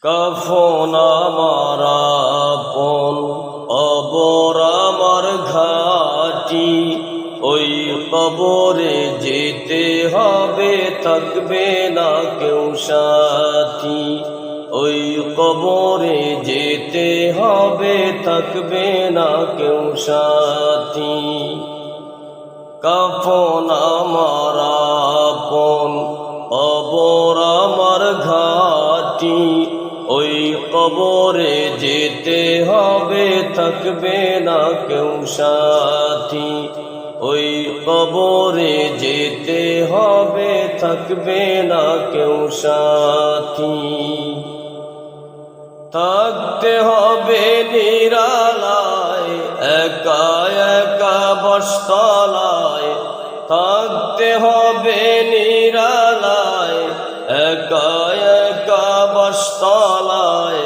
কাফন আমার আপন, কবর আমার ঘাটি। ওই কবরে যেতে হবে, থাকবে না কেউ সাথী। ওই কবরে যেতে হবে, থাকবে না কেউ সাথী। কাফন আমার আপন, কবর আমার ঘাটি। ওই কবরে যেতে হবে, থাকবে না কেউ সাথী। ওই কবরে যেতে হবে, থাকবে না কেউ সাথী। থাকতে হবে নিরালায়, একা একা বসতলায়। থাকতে হবে নিরালায়, একা একা বসতলায়।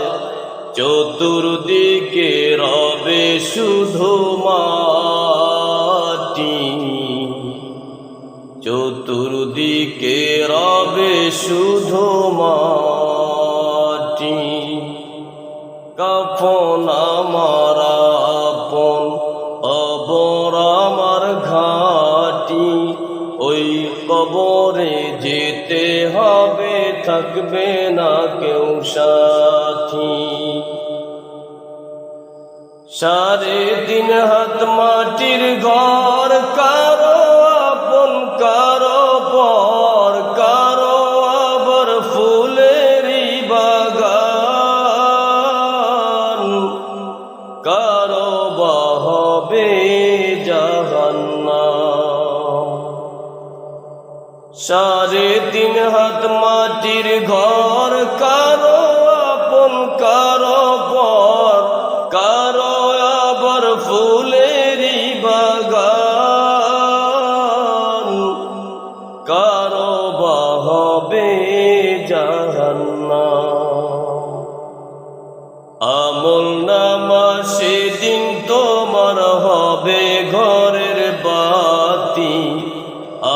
চতুর্দিকে রবে শুধু মাটি, চতুর্দিকে রবে শুধু মাটি। কাফন আমার আপন, কবর আমার ঘাটি। ওই কবরে যেতে হবে, থাকবে না কেউ সাথী। 3.5 হাত মাটির ঘর, কারো আপন কারো পর। কারো আবার ফুলেরই বাগান, কারো বা হবে জাহান্নাম। 3.5 হাত মাটির ঘর, কারো আপন কারো পর। কারো আবার ফুলেরই বাগান, কারো বা হবে জাহান্নাম। আমলনামা সেদিন তোমার হবে ঘরের বাতি।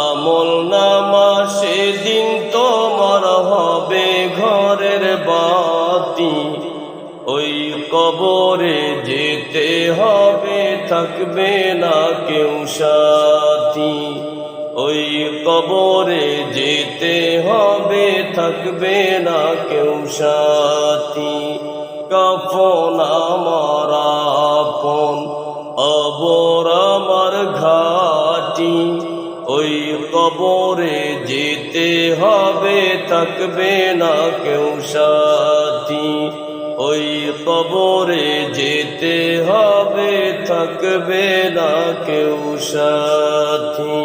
আমলনামা সেদিন তোমার হবে ঘরের বাতি। ওই কবরে যেতে হবে, থাকবে না কেউ সাথী। ওই কবরে যেতে হবে, থাকবে না কেউ সাথী। কাফন আমার আপন, কবর আমার ঘাটি। ওই কবরে যেতে হবে, থাকবে না কেউ সাথী। ওই কবরে যেতে হবে, থাকবে না কেউ সাথী।